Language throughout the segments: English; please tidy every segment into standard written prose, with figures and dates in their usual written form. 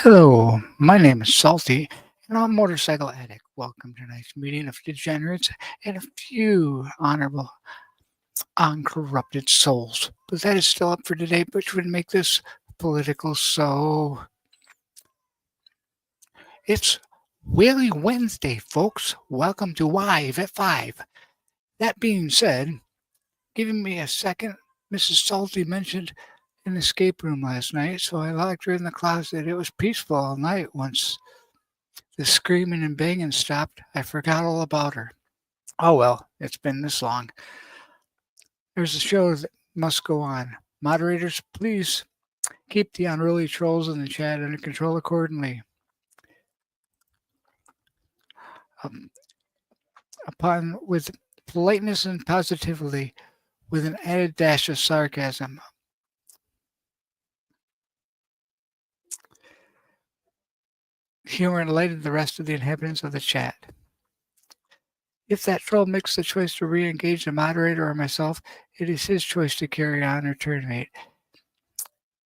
Hello, my name is Salty, and I'm a motorcycle addict. Welcome to tonight's meeting of degenerates and a few honorable, uncorrupted souls. But that is still up for debate, which would make this political. So it's Wheelie Wednesday, folks. Welcome to Live at 5. That being said, giving me a second, Mrs. Salty mentioned an escape room last night, so I locked her in the closet. It was peaceful all night once the screaming and banging stopped. I forgot all about her. Oh well, it's been this long. There's a show that must go on. Moderators, please keep the unruly trolls in the chat under control accordingly. Upon with politeness and positively, with an added dash of sarcasm. Humor enlightened the rest of the inhabitants of the chat. If that troll makes the choice to re-engage the moderator or myself, it is his choice to carry on or terminate.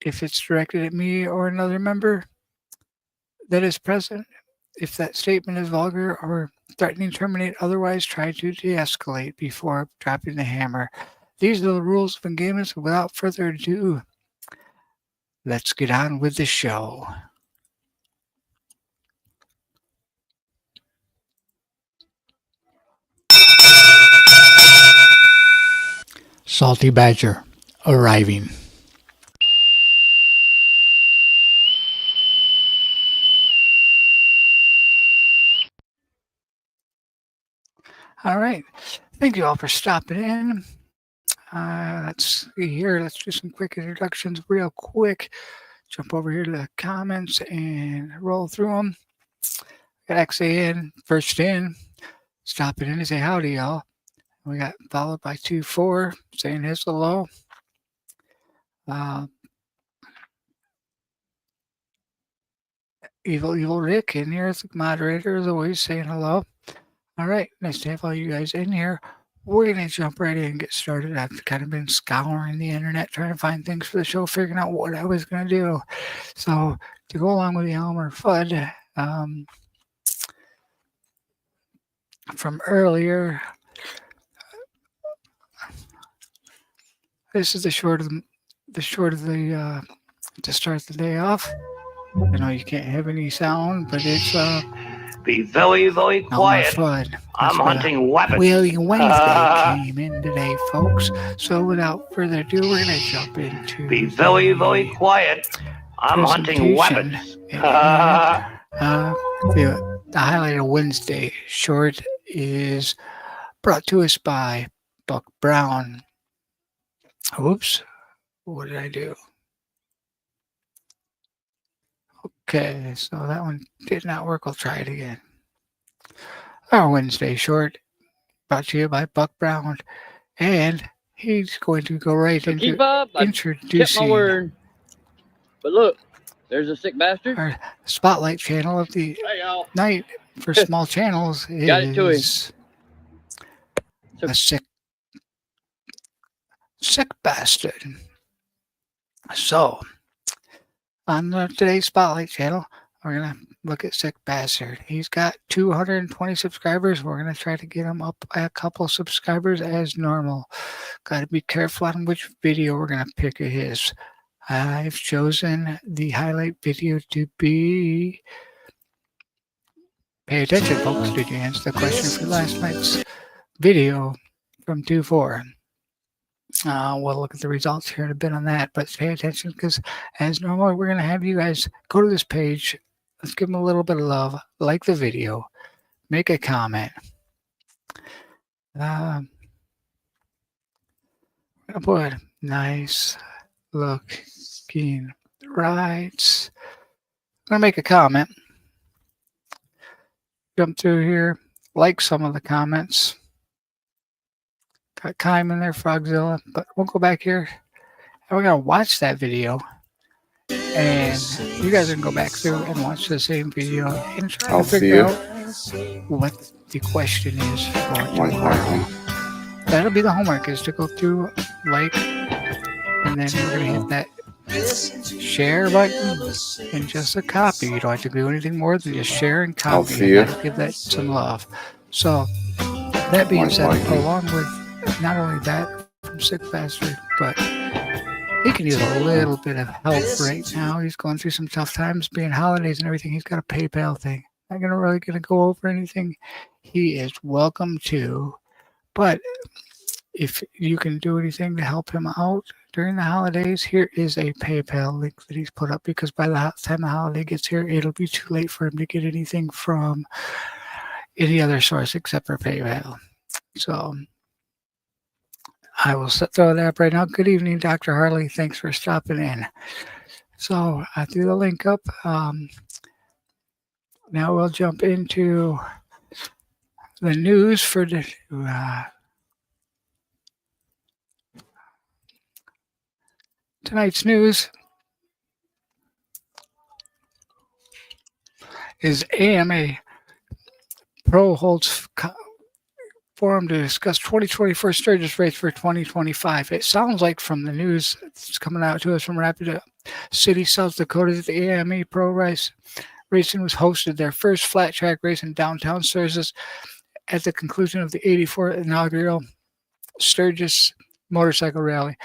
If it's directed at me or another member that is present, if that statement is vulgar or threatening to terminate, otherwise try to de-escalate before dropping the hammer. These are the rules of engagement. So without further ado, let's get on with the show. Salty Badger arriving. All right. Thank you all for stopping in. Let's see here. Let's do some quick introductions real quick. Jump over here to the comments and roll through them. Got XAN first in. Stopping in to say howdy, y'all. We got followed by 2-4 saying his hello. Evil Rick in here as the moderator as always saying hello. All right, nice to have all you guys in here. We're going to jump right in and get started. I've kind of been scouring the internet trying to find things for the show, figuring out what I was going to do. So to go along with the Elmer Fudd from earlier, this is the short of the to start the day off. I know you can't have any sound, but it's be very, very quiet. I'm hunting weapons. Wheelie Wednesday came in today, folks. So without further ado, we're going to jump into be very, very quiet. I'm hunting weapons. The highlight of Wednesday short is brought to us by Buck Brown. Oops, what did I do? Okay, so that one did not work. I'll try it again. Our Wednesday short brought to you by Buck Brown, and he's going to go right into introducing my word. But look, there's a sick bastard. Our spotlight channel of the night for small channels is a sick bastard. So on today's Spotlight channel, we're going to look at Sick Bastard. He's got 220 subscribers. We're going to try to get him up by a couple subscribers as normal. Got to be careful on which video we're going to pick of his. I've chosen the highlight video to be... Pay attention, folks. Did you answer the question for last night's video from 2-4? We'll look at the results here in a bit on that, but pay attention because as normal, we're going to have you guys go to this page. Let's give them a little bit of love. Like the video. Make a comment. Boy, nice looking rides. I'm going to make a comment. Jump through here. Like some of the comments. Got Kime in there, Frogzilla, but we'll go back here and we're going to watch that video. And you guys can go back through and watch the same video and try to figure out what the question is for tomorrow. That'll be the homework, is to go through, like, and then we're going to hit that share button and just a copy. You don't have to do anything more than just share and I'll copy. see You ya. gotta give that some love. So that being Mike, said, Mikey. along with not only that from Sick Bastard, but he can use a little bit of help right now. He's going through some tough times, being holidays and everything. He's got a PayPal thing. Not really gonna go over anything. He is welcome to, but if you can do anything to help him out during the holidays, here is a PayPal link that he's put up, because by the time the holiday gets here, it'll be too late for him to get anything from any other source except for PayPal. So I will throw that up right now. Good evening, Dr. Harley. Thanks for stopping in. So I threw the link up. Now we'll jump into the news for the tonight's news is AMA Pro holds forum to discuss 2024 Sturgis race for 2025. It sounds like from the news that's coming out to us from Rapid City, South Dakota, that the AMA Pro Racing was hosted their first flat track race in downtown Sturgis at the conclusion of the 84th inaugural Sturgis Motorcycle Rally.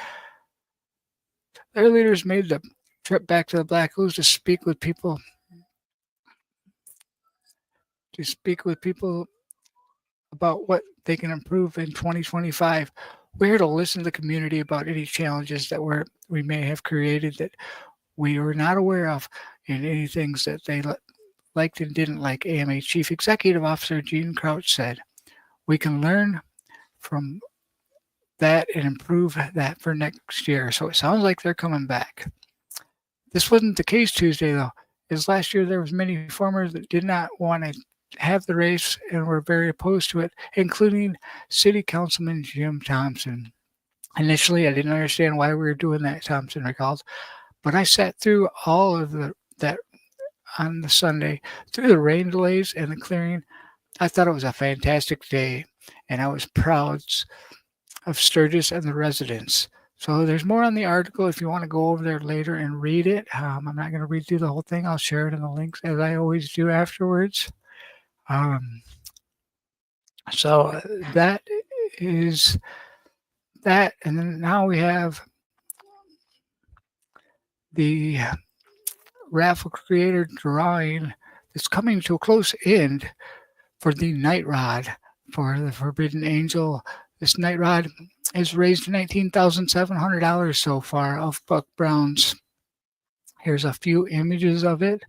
Their leaders made the trip back to the Black Hills to speak with people about what they can improve in 2025. We're here to listen to the community about any challenges that we may have created that we were not aware of, and any things that they liked and didn't like. AMA Chief Executive Officer Gene Crouch said, "We can learn from that and improve that for next year." So it sounds like they're coming back. This wasn't the case Tuesday, though, as last year there was many farmers that did not want to have the race and were very opposed to it, including City Councilman Jim Thompson. Initially, I didn't understand why we were doing that, Thompson recalls, but I sat through all of that on the Sunday, through the rain delays and the clearing. I thought it was a fantastic day, and I was proud of Sturgis and the residents. So there's more on the article if you want to go over there later and read it. I'm not going to read through the whole thing. I'll share it in the links as I always do afterwards. So that is that. And then now we have the raffle creator drawing that's coming to a close end for the Night Rod for the Forbidden Angel. This Night Rod has raised $19,700 so far of Buck Brown's. Here's a few images of it.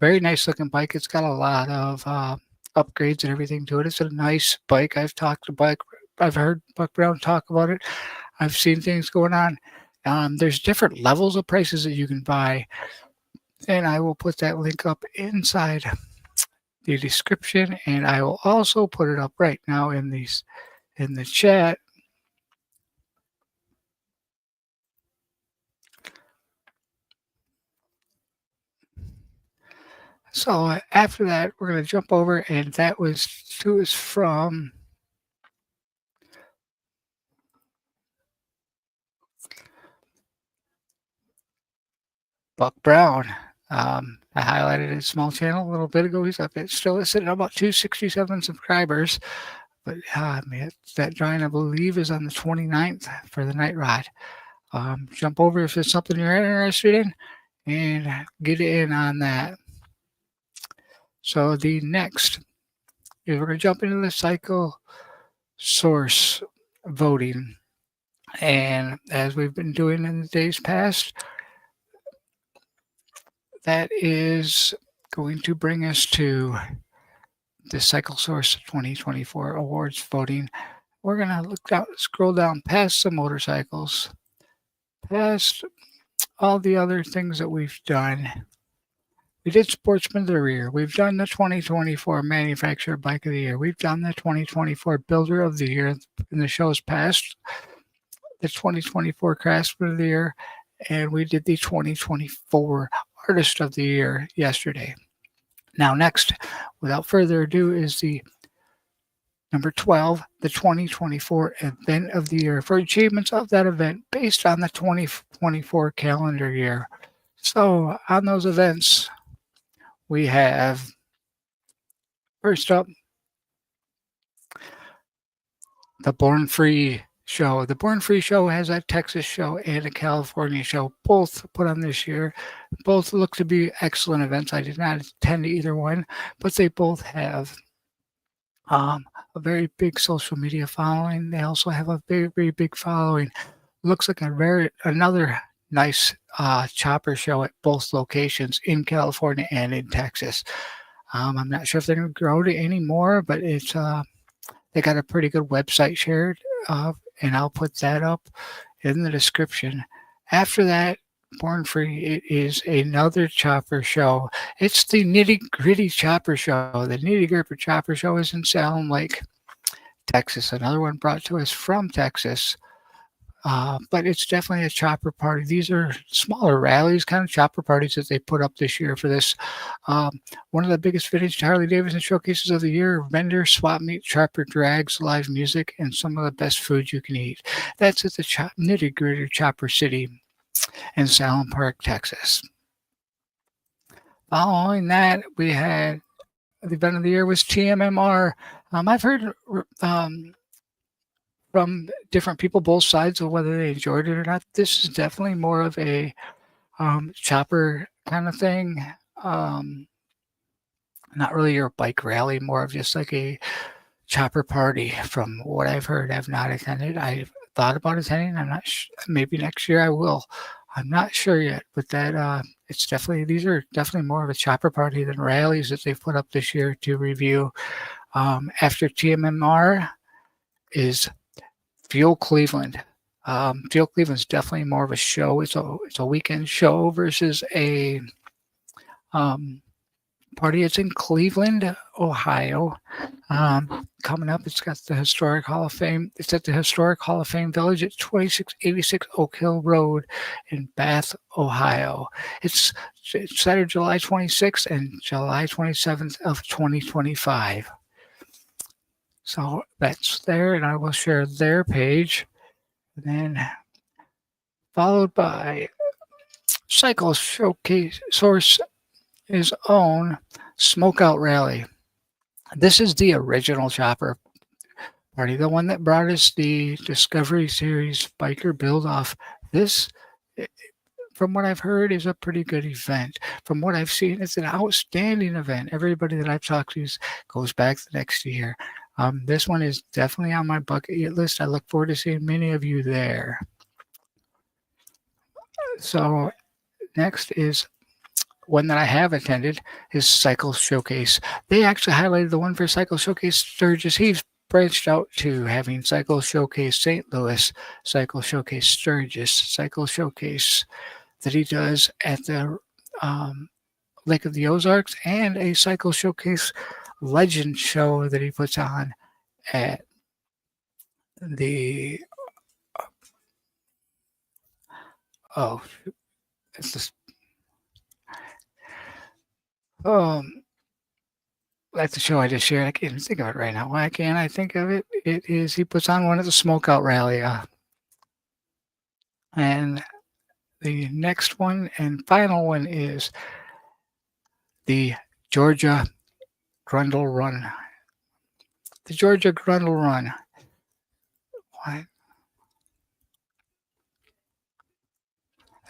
Very nice looking bike. It's got a lot of upgrades and everything to it. It's a nice bike. I've heard Buck Brown talk about it. I've seen things going on. There's different levels of prices that you can buy, and I will put that link up inside the description, and I will also put it up right now in the chat. So after that, we're going to jump over, and that was from Buck Brown. I highlighted his small channel a little bit ago. He's up. It's still sitting at about 267 subscribers. But that drawing, I believe, is on the 29th for the Night Rod. Jump over if it's something you're interested in and get in on that. So the next is we're going to jump into the cycle source voting. And as we've been doing in the days past, that is going to bring us to the Cycle Source 2024 awards voting. We're going to scroll down past the motorcycles, past all the other things that we've done. We did Sportsman of the Year. We've done the 2024 Manufacturer Bike of the Year. We've done the 2024 Builder of the Year in the shows past, the 2024 Craftsman of the Year, and we did the 2024 Artist of the Year yesterday. Now, next, without further ado, is the Number 12, the 2024 Event of the Year for achievements of that event based on the 2024 calendar year. So on those events, we have, first up, the Born Free show. The Born Free show has a Texas show and a California show, both put on this year. Both look to be excellent events. I did not attend either one, but they both have a very big social media following. They also have a very, very big following. Looks like another nice chopper show at both locations in California and in Texas. I'm not sure if they're going to grow to any more, but it's they got a pretty good website shared, and I'll put that up in the description. After that, Born Free, it is another chopper show. It's the Nitty Gritty Chopper Show. The Nitty Gritty Chopper Show is in Salem Lake, Texas. Another one brought to us from Texas. But it's definitely a chopper party. These are smaller rallies, kind of chopper parties that they put up this year for this. One of the biggest vintage Harley Davidson showcases of the year, vendor, swap meet, chopper drags, live music, and some of the best food you can eat. That's at the Nitty Gritty Chopper City in Salem Park, Texas. Following that, we had the event of the year was TMMR. I've heard from different people, both sides, of whether they enjoyed it or not. This is definitely more of a chopper kind of thing. Not really your bike rally, more of just like a chopper party from what I've heard. I've not attended. I've thought about attending. I'm not maybe next year I will. I'm not sure yet, but that it's definitely, these are definitely more of a chopper party than rallies that they've put up this year to review. After TMMR is Fuel Cleveland. Fuel Cleveland is definitely more of a show. It's a weekend show versus a party. It's in Cleveland, Ohio. Coming up, it's got the Historic Hall of Fame. It's at the Historic Hall of Fame Village at 2686 Oak Hill Road in Bath, Ohio. It's Saturday, July 26th and July 27th of 2025. So that's there, and I will share their page. And then followed by Cycle Showcase Source's own Smokeout Rally. This is the original chopper party, the one that brought us the Discovery Series biker build-off. This, from what I've heard, is a pretty good event. From what I've seen, it's an outstanding event. Everybody that I've talked to goes back the next year. This one is definitely on my bucket list. I look forward to seeing many of you there. So next is one that I have attended is Cycle Showcase. They actually highlighted the one for Cycle Showcase Sturgis. He's branched out to having Cycle Showcase St. Louis, Cycle Showcase Sturgis, Cycle Showcase that he does at the Lake of the Ozarks, and a Cycle Showcase Legend show that he puts on at the it's this that's the show I just shared. I can't even think of it right now. Why can't I think of it? It is, he puts on one at the Smokeout Rally. And the next one and final one is the Georgia Grundle Run. The Georgia Grundle Run. What?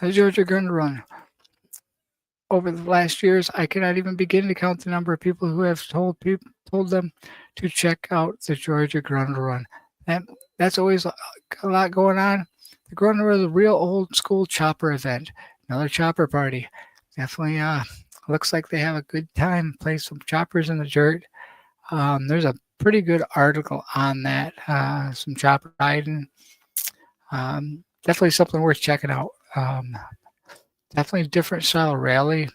The Georgia Grundle Run. Over the last years, I cannot even begin to count the number of people who have told them to check out the Georgia Grundle Run. And that's always a lot going on. The Grundle Run is a real old school chopper event. Another chopper party. Definitely looks like they have a good time. Play some choppers in the dirt. There's a pretty good article on that. Some chopper riding. Definitely something worth checking out. Definitely a different style rally,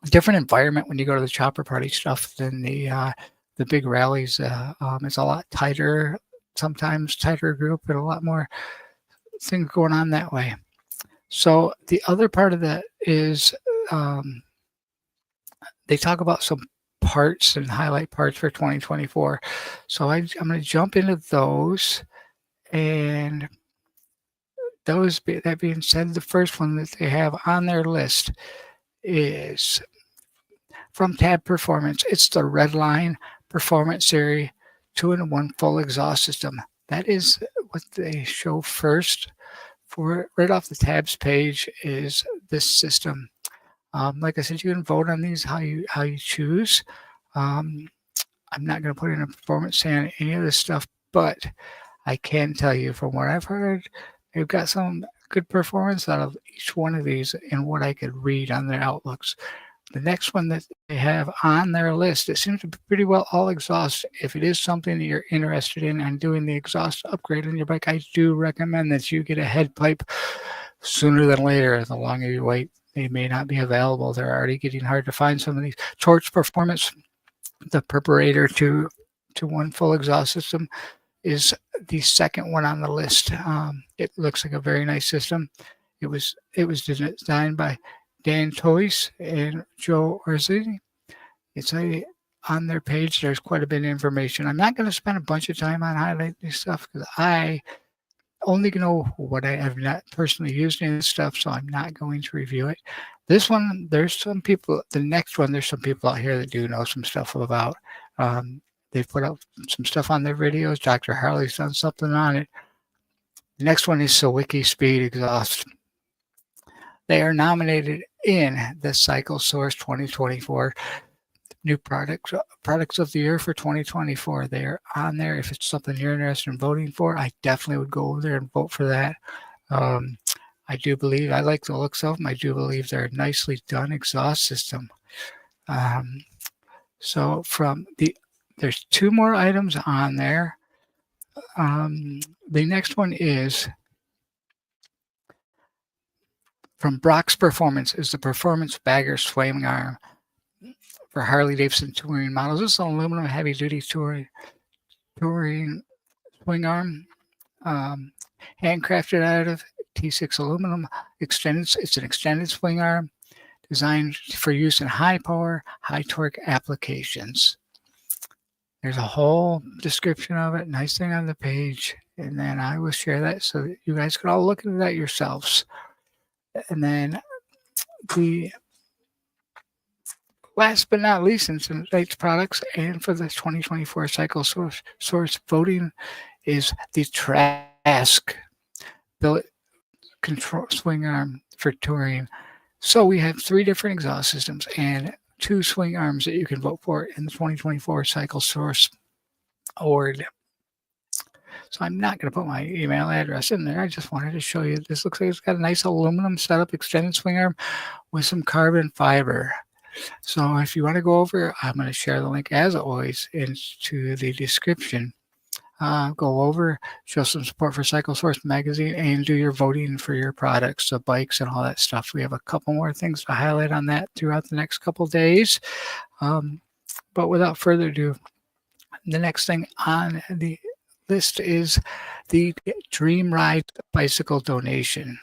different environment when you go to the chopper party stuff than the big rallies. It's a lot tighter, sometimes tighter group, and a lot more things going on that way. So the other part of that is they talk about some parts and highlight parts for 2024. So I'm going to jump into those. And that being said, the first one that they have on their list is from Tab Performance. It's the Redline Performance Series 2-in-1 full exhaust system. That is what they show first for right off the Tabs page is this system. Like I said, you can vote on these how you choose. I'm not going to put in a performance say on any of this stuff, but I can tell you from what I've heard, they've got some good performance out of each one of these and what I could read on their outlooks. The next one that they have on their list, it seems to be pretty well all exhaust. If it is something that you're interested in and doing the exhaust upgrade on your bike, I do recommend that you get a head pipe sooner than later. The longer you wait, they may not be available. They're already getting hard to find some of these. Torch Performance, the Perforator 2-in-1 full exhaust system, is the second one on the list. It looks like a very nice system. It was designed by Dan Toyce and Joe Orzini. It's on their page. There's quite a bit of information. I'm not going to spend a bunch of time on highlighting this stuff because I only know what I have not personally used in this stuff, so I'm not going to review it. This one, there's some people. The next one, there's some people out here that do know some stuff about. They've put out some stuff on their videos. Dr. Harley's done something on it. The next one is Sawicki Speed Exhaust. They are nominated in the Cycle Source 2024 new products of the year for 2024. They are on there. If it's something you're interested in voting for, I definitely would go over there and vote for that. I do believe, I like the looks of them. I do believe they're a nicely done exhaust system. So there's two more items on there. The next one is from Brock's Performance, is the Performance Bagger Swing Arm for Harley Davidson touring models. This is an aluminum heavy-duty touring swing arm, handcrafted out of T6 aluminum. It's an extended swing arm designed for use in high-power, high-torque applications. There's a whole description of it, nice thing on the page, and then I will share that so that you guys can all look into that yourselves. And then the last but not least in tonight's products and for the 2024 Cycle Source voting is the Trask billet control swing arm for touring. So we have 3 different exhaust systems and 2 swing arms that you can vote for in the 2024 Cycle Source award. So I'm not going to put my email address in there. I just wanted to show you. This looks like it's got a nice aluminum setup, extended swing arm with some carbon fiber. So if you want to go over, I'm going to share the link as always into the description. Go over, show some support for Cycle Source magazine, and do your voting for your products, the bikes and all that stuff. We have a couple more things to highlight on that throughout the next couple days. But without further ado, the next thing on the list is the Dream Ride bicycle donation.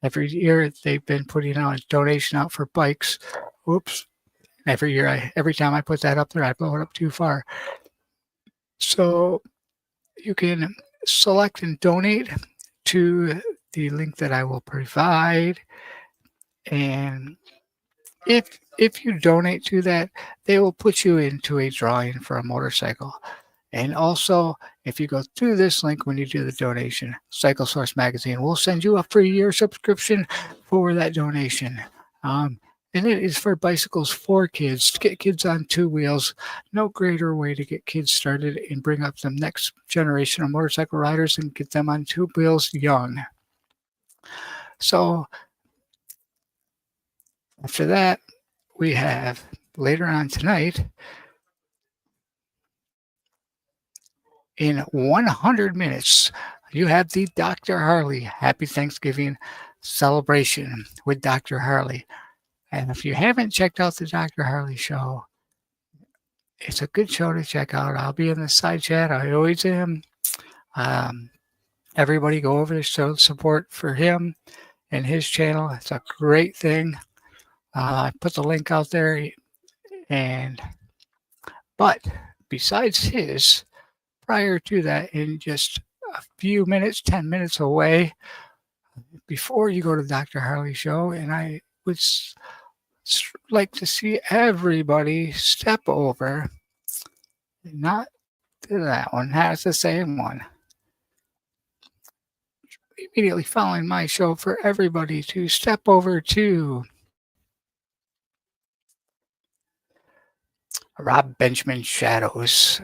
Every year they've been putting out a donation out for bikes. Oops. Every year, every time I put that up there, I blow it up too far. So you can select and donate to the link that I will provide. And if you donate to that, they will put you into a drawing for a motorcycle. And also, if you go through this link when you do the donation, Cycle Source Magazine will send you a free year subscription for that donation. And it is for bicycles for kids, to get kids on 2 wheels. No greater way to get kids started and bring up the next generation of motorcycle riders and get them on 2 wheels young. So after that, we have later on tonight, in 100 minutes, you have the Dr. Harley Happy Thanksgiving celebration with Dr. Harley. And if you haven't checked out the Dr. Harley show, it's a good show to check out. I'll be in the side chat. I always am. Everybody go over to show support for him and his channel. It's a great thing. I put the link out there, and But besides his, prior to that, in just a few minutes, 10 minutes away, before you go to Dr. Harley show, and I would like to see everybody step over, not to that one, that's the same one. Immediately following my show, for everybody to step over to Rob Benjamin Shadows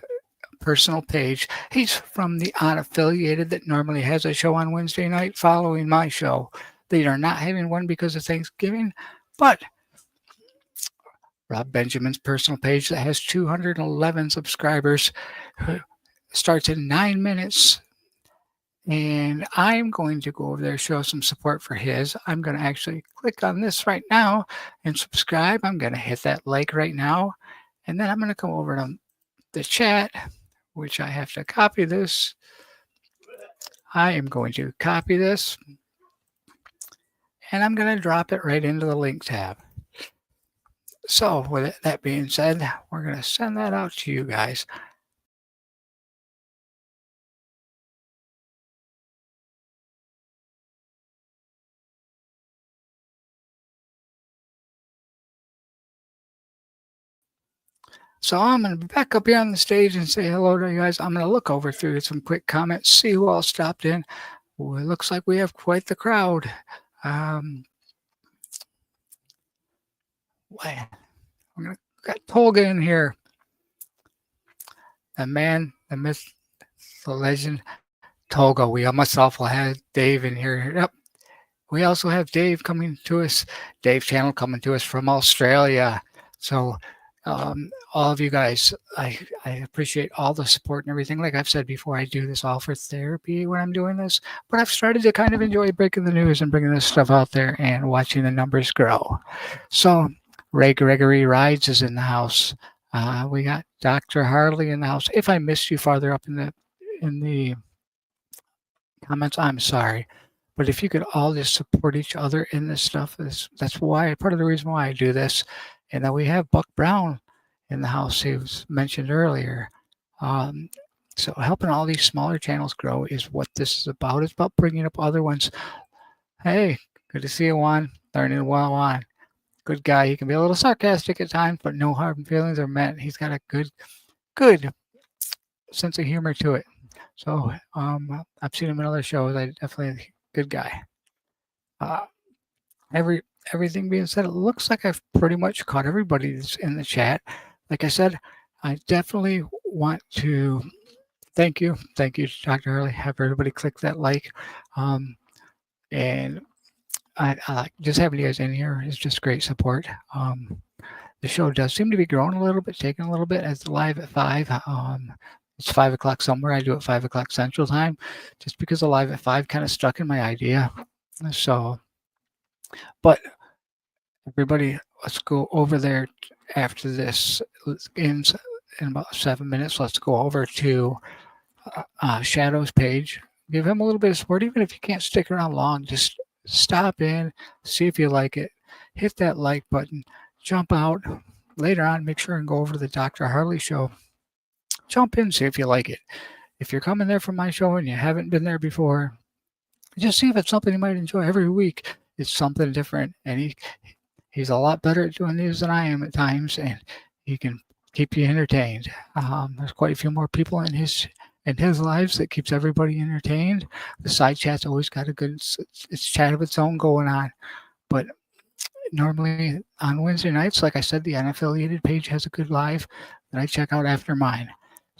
personal page. He's from the unaffiliated that normally has a show on Wednesday night following my show. They are not having one because of Thanksgiving, but Rob Benjamin's personal page that has 211 subscribers starts in 9 minutes. And I'm going to go over there, show some support for his. I'm going to actually click on this right now and subscribe. I'm going to hit that like right now. And then I'm going to come over to the chat, which I have to copy this. I am going to copy this. And I'm going to drop it right into the link tab. So with that being said, we're going to send that out to you guys. So I'm going to back up here on the stage and say hello to you guys. I'm going to look over through some quick comments, see who all stopped in. Well, it looks like we have quite the crowd. We got Tolga in here. The man, the myth, the legend, Tolga. We almost also have Dave in here. Yep. We also have Dave coming to us, Dave Channel coming to us from Australia. So all of you guys, I appreciate all the support and everything. Like I've said before, I do this all for therapy when I'm doing this, but I've started to kind of enjoy breaking the news and bringing this stuff out there and watching the numbers grow. So Ray Gregory Rides is in the house. We got Dr. Harley in the house. If I missed you farther up in the comments, I'm sorry. But if you could all just support each other in this stuff, that's why, part of the reason why I do this. And then we have Buck Brown in the house, who was mentioned earlier. So helping all these smaller channels grow is what this is about. It's about bringing up other ones. Hey, good to see you, Juan. Learning well, Juan. Good guy. He can be a little sarcastic at times, but no hard feelings are meant. He's got a good sense of humor to it. So I've seen him in other shows. I definitely good guy. Everything being said, it looks like I've pretty much caught everybody that's in the chat. Like I said, I definitely want to thank you, Dr. Harley. Have everybody click that like, and I like just having you guys in here is just great support. The show does seem to be growing a little bit, taking a little bit as live at 5. It's 5 o'clock somewhere. I do it 5 o'clock Central Time, just because the live at 5 kind of stuck in my idea. So, but everybody, let's go over there after this ends in about 7 minutes. Let's go over to Shadow's page. Give him a little bit of support, even if you can't stick around long. Just stop in, see if you like it, hit that like button, jump out. Later on, make sure and go over to the Dr. Harley show. Jump in, see if you like it. If you're coming there from my show and you haven't been there before, just see if it's something you might enjoy. Every week it's something different, and he's a lot better at doing these than I am at times, and he can keep you entertained. There's quite a few more people in his lives that keeps everybody entertained. The side chat's always got a good it's chat of its own going on, but normally on Wednesday nights, like I said, the unaffiliated page has a good live that I check out after mine.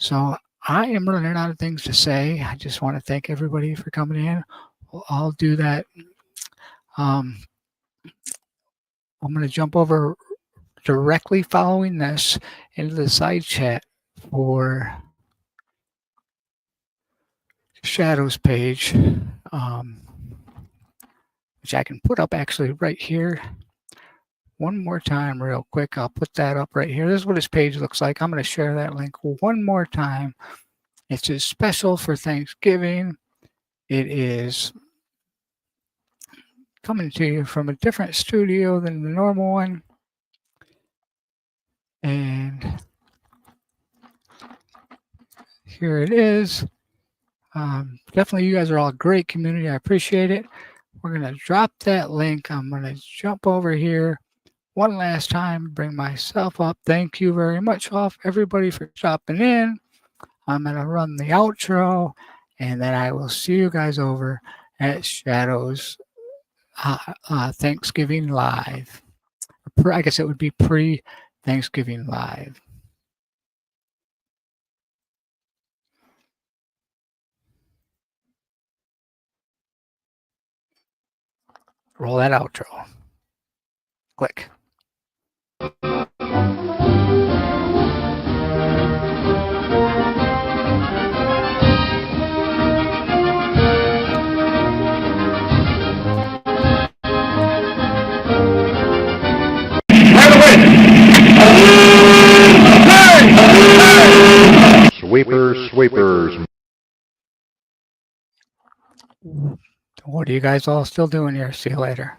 So I am running out of things to say. I just want to thank everybody for coming in. I'll do that. I'm going to jump over directly following this into the side chat for Shadow's page, which I can put up actually right here. One more time real quick. I'll put that up right here. This is what his page looks like. I'm going to share that link one more time. It's his special for Thanksgiving. It is coming to you from a different studio than the normal one. And here it is. Definitely, you guys are all a great community. I appreciate it. We're going to drop that link. I'm going to jump over here one last time, bring myself up. Thank you very much, everybody, for stopping in. I'm going to run the outro, and then I will see you guys over at Shadows Thanksgiving Live. I guess it would be pre-Thanksgiving Live. Roll that outro. Click. Sweepers. What are you guys all still doing here? See you later.